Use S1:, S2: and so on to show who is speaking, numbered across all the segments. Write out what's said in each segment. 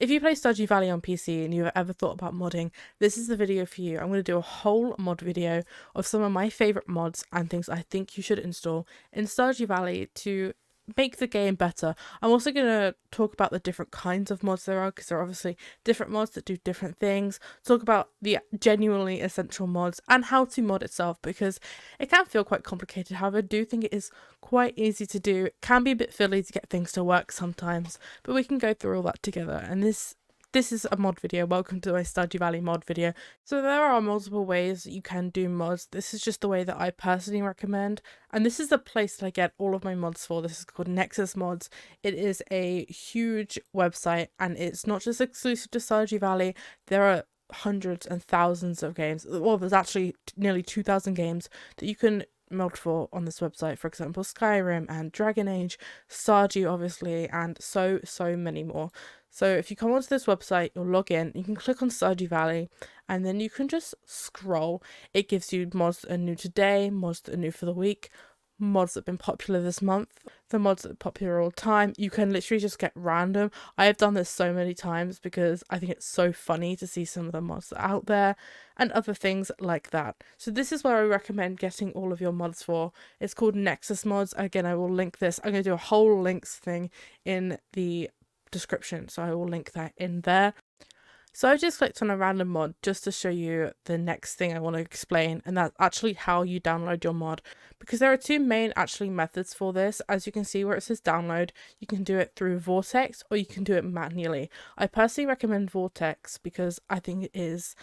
S1: If you play Stardew Valley on PC and you've ever thought about modding, this is the video for you. I'm going to do a whole mod video of some of my favourite mods and things I think you should install in Stardew Valley to make the game better. I'm also going to talk about the different kinds of mods there are, because there are obviously different mods that do different things. Talk about the genuinely essential mods and how to mod itself, because it can feel quite complicated. However, I do think it is quite easy to do. It can be a bit fiddly to get things to work sometimes, but we can go through all that together. And this is a mod video. Welcome to my Stardew Valley mod video. So there are multiple ways that you can do mods. This is just the way that I personally recommend. And this is the place that I get all of my mods for. This is called Nexus Mods. It is a huge website and it's not just exclusive to Stardew Valley. There are hundreds and thousands of games. Well, there's actually nearly 2,000 games that you can mod for on this website. For example, Skyrim and Dragon Age, Stardew obviously, and so many more. So if you come onto this website, you'll log in, you can click on Stardew Valley, and then you can just scroll. It gives you mods that are new today, mods that are new for the week, mods that have been popular this month, the mods that are popular all the time. You can literally just get random. I have done this so many times because I think it's so funny to see some of the mods that are out there and other things like that. So this is where I recommend getting all of your mods for. It's called Nexus Mods. Again, I will link this. I'm going to do a whole links thing in the description, so I will link that in there. So I've just clicked on a random mod just to show you the next thing I want to explain, and that's actually how you download your mod, because there are two main methods for this. As you can see where it says download, you can do it through Vortex or you can do it manually. I personally recommend Vortex because I think it is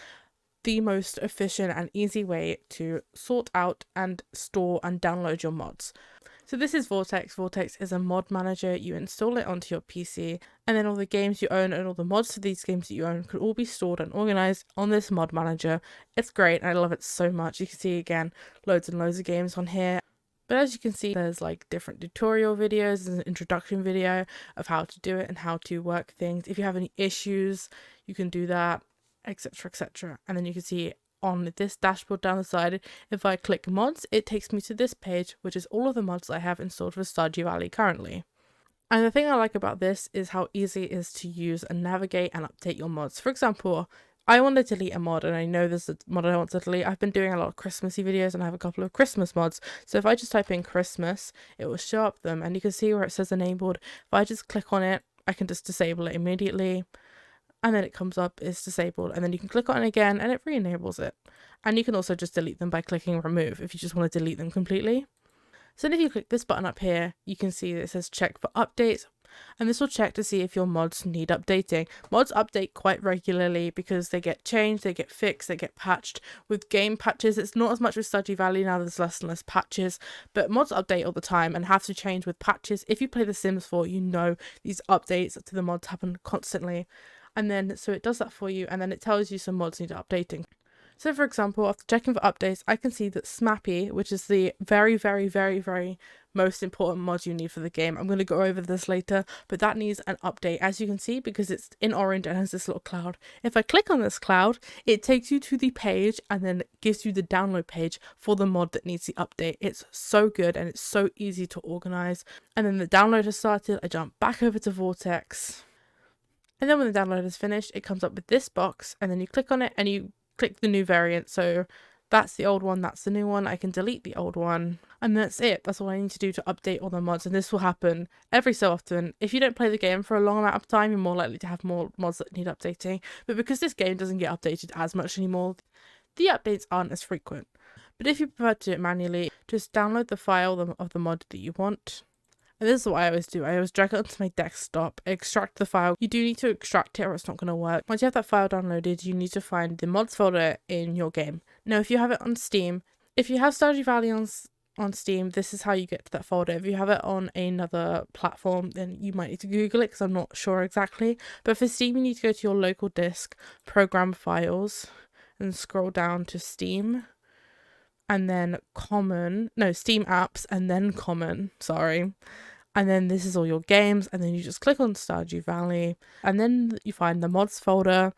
S1: the most efficient and easy way to sort out and store and download your mods. So this is Vortex. Vortex is a mod manager. You install it onto your PC, and then all the games you own and all the mods to these games that you own could all be stored and organized on this mod manager. It's great. I love it so much. You can see again loads and loads of games on here. But as you can see, there's like different tutorial videos. There's an introduction video of how to do it and how to work things. If you have any issues, you can do that, etc, etc. And then you can see on this dashboard down the side, if I click mods, it takes me to this page, which is all of the mods I have installed for Stardew Valley currently. And the thing I like about this is how easy it is to use and navigate and update your mods. For example, I want to delete a mod and I know there's a mod I want to delete. I've been doing a lot of Christmassy videos and I have a couple of Christmas mods. So if I just type in Christmas, it will show up them, and you can see where it says enabled. If I just click on it, I can just disable it immediately. And then it comes up, it's disabled, and then you can click on it again and it re-enables it. And you can also just delete them by clicking remove if you just want to delete them completely. So then if you click this button up here, you can see that it says check for updates, and this will check to see if your mods need updating. Mods update quite regularly because they get changed, they get fixed, they get patched. With game patches, it's not as much with Stardew Valley now, there's less and less patches, but mods update all the time and have to change with patches. If you play The Sims 4, you know these updates to the mods happen constantly. And then, so it does that for you, and then it tells you some mods need updating. So for example, after checking for updates, I can see that Smappy, which is the very most important mod you need for the game. I'm going to go over this later, but that needs an update, as you can see, because it's in orange and has this little cloud. If I click on this cloud, it takes you to the page and then gives you the download page for the mod that needs the update. It's so good and it's so easy to organize. And then the download has started, I jump back over to Vortex. And then when the download is finished, it comes up with this box, and then you click on it and you click the new variant. So that's the old one, that's the new one. I can delete the old one, and that's it. That's all I need to do to update all the mods, and this will happen every so often. If you don't play the game for a long amount of time, you're more likely to have more mods that need updating. But because this game doesn't get updated as much anymore, the updates aren't as frequent. But if you prefer to do it manually, just download the file of the mod that you want. And this is what I always do. I always drag it onto my desktop, extract the file. You do need to extract it or it's not going to work. Once you have that file downloaded, you need to find the mods folder in your game. Now, if you have it on Steam, if you have Stardew Valley on Steam, this is how you get to that folder. If you have it on another platform, then you might need to Google it because I'm not sure exactly. But for Steam, you need to go to your local disk, program files, and scroll down to Steam. And then Steam apps, and then common, sorry. And then this is all your games, and then you just click on Stardew Valley, and then you find the mods folder.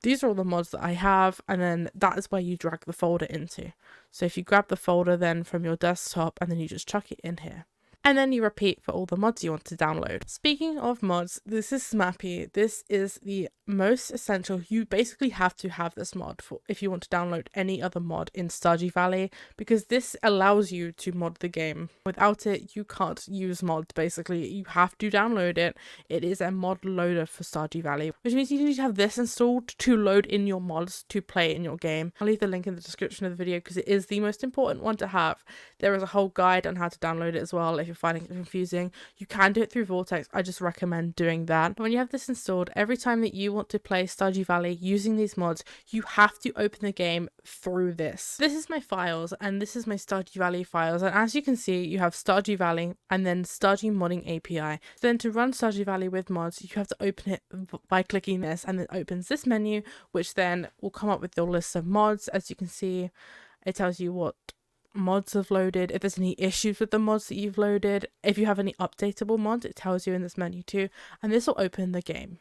S1: These are all the mods that I have, and then that is where you drag the folder into. So if you grab the folder then from your desktop, and then you just chuck it in here. and then you repeat for all the mods you want to download. Speaking of mods, this is Smappy. This is the most essential. You basically have to have this mod for if you want to download any other mod in Stardew Valley, because this allows you to mod the game. Without it, you can't use mods. Basically, you have to download it. It is a mod loader for Stardew Valley, which means you need to have this installed to load in your mods to play in your game. I'll leave the link in the description of the video because it is the most important one to have. There is a whole guide on how to download it as well if you're finding it confusing. You can do it through Vortex. I just recommend doing that. When you have this installed, every time that you want to play Stardew Valley using these mods, you have to open the game through this. This is my files, and this is my Stardew Valley files, and as you can see, you have Stardew Valley and then Stardew Modding API. Then to run Stardew Valley with mods, you have to open it by clicking this, and it opens this menu, which then will come up with your list of mods. As you can see, it tells you what mods have loaded, if there's any issues with the mods that you've loaded, if you have any updatable mods, it tells you in this menu too, and this will open the game.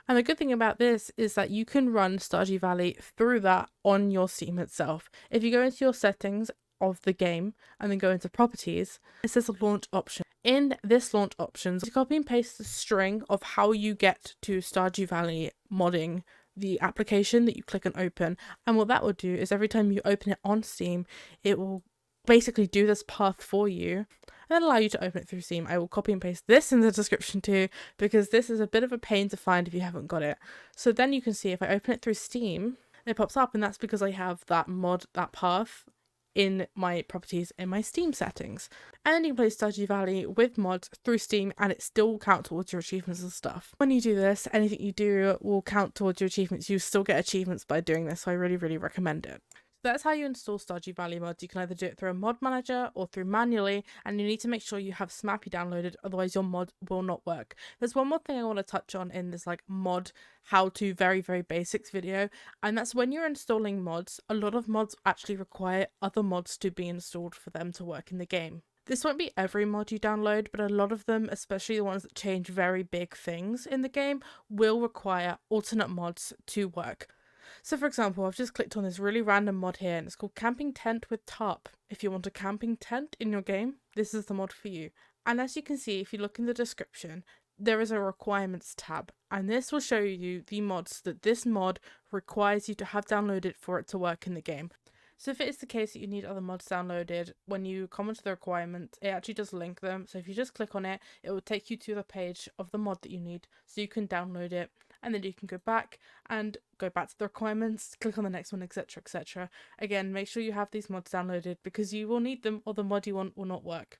S1: And the good thing about this is that you can run Stardew Valley through that on your Steam itself. If you go into your settings of the game and then go into properties, it says launch option. In this launch options, you copy and paste the string of how you get to Stardew Valley modding the application that you click and open, and what that will do is every time you open it on Steam, it will basically do this path for you and then allow you to open it through Steam. I will copy and paste this in the description too, because this is a bit of a pain to find if you haven't got it. So then you can see if I open it through Steam, it pops up, and that's because I have that mod, that path in my properties in my Steam settings. And then you can play Stardew Valley with mods through Steam, and it still will count towards your achievements and stuff. When you do this, anything you do will count towards your achievements. You still get achievements by doing this, so I really recommend it. That's how you install Stardew Valley mods. You can either do it through a mod manager or through manually, and you need to make sure you have Smappy downloaded, otherwise your mod will not work. There's one more thing I want to touch on in this mod how to very basics video, and that's when you're installing mods, a lot of mods actually require other mods to be installed for them to work in the game. This won't be every mod you download, but a lot of them, especially the ones that change very big things in the game, will require alternate mods to work. So for example, I've just clicked on this really random mod here, and it's called Camping Tent with Tarp. If you want a camping tent in your game, this is the mod for you. And as you can see, if you look in the description, there is a requirements tab, and this will show you the mods that this mod requires you to have downloaded for it to work in the game. So if it is the case that you need other mods downloaded, when you comment to the requirements, it actually does link them. So if you just click on it, it will take you to the page of the mod that you need, so you can download it, and then you can go back to the requirements, click on the next one, etc. Again, make sure you have these mods downloaded because you will need them or the mod you want will not work.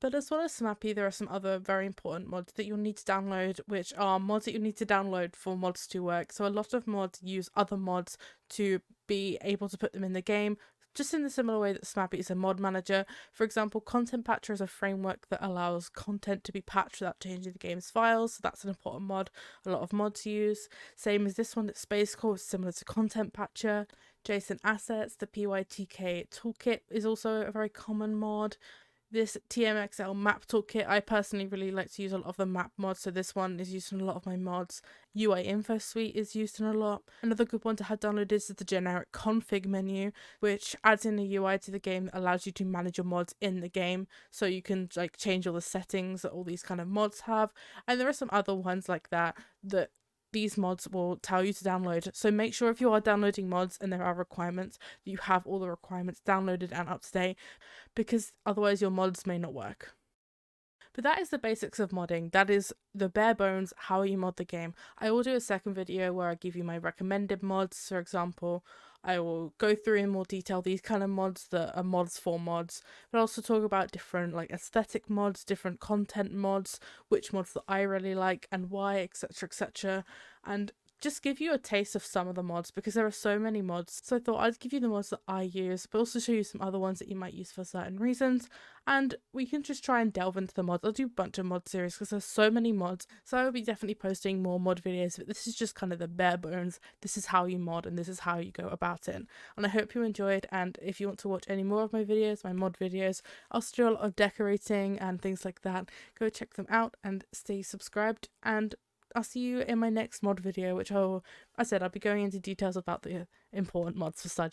S1: But as well as Smappy, there are some other very important mods that you'll need to download, which are mods that you need to download for mods to work. So a lot of mods use other mods to be able to put them in the game, just in the similar way that Smappy is a mod manager. For example, Content Patcher is a framework that allows content to be patched without changing the game's files, so that's an important mod a lot of mods use. Same as this one, that's Space Core, is similar to Content Patcher. JSON Assets, the PYTK toolkit, is also a very common mod. This TMXL map toolkit, I personally really like to use a lot of the map mods, so this one is used in a lot of my mods. UI Info Suite is used in a lot. Another good one to have downloaded is the generic config menu, which adds in a UI to the game that allows you to manage your mods in the game, so you can change all the settings that all these kind of mods have. And there are some other ones like that these mods will tell you to download. So make sure if you are downloading mods and there are requirements, that you have all the requirements downloaded and up to date, because otherwise your mods may not work. But that is the basics of modding. That is the bare bones how you mod the game. I will do a second video where I give you my recommended mods. For example, I will go through in more detail these kind of mods that are mods for mods, but also talk about different aesthetic mods, different content mods, which mods that I really like and why, etc, and just give you a taste of some of the mods, because there are so many mods. So I thought I'd give you the mods that I use, but also show you some other ones that you might use for certain reasons, and we can just try and delve into the mods. I'll do a bunch of mod series because there's so many mods, so I will be definitely posting more mod videos, but this is just kind of the bare bones. This is how you mod and this is how you go about it, and I hope you enjoyed. And if you want to watch any more of my videos, my mod videos, I'll still do a lot of decorating and things like that. Go check them out and stay subscribed, and I'll see you in my next mod video, which I'll be going into details about the important mods for Stardew.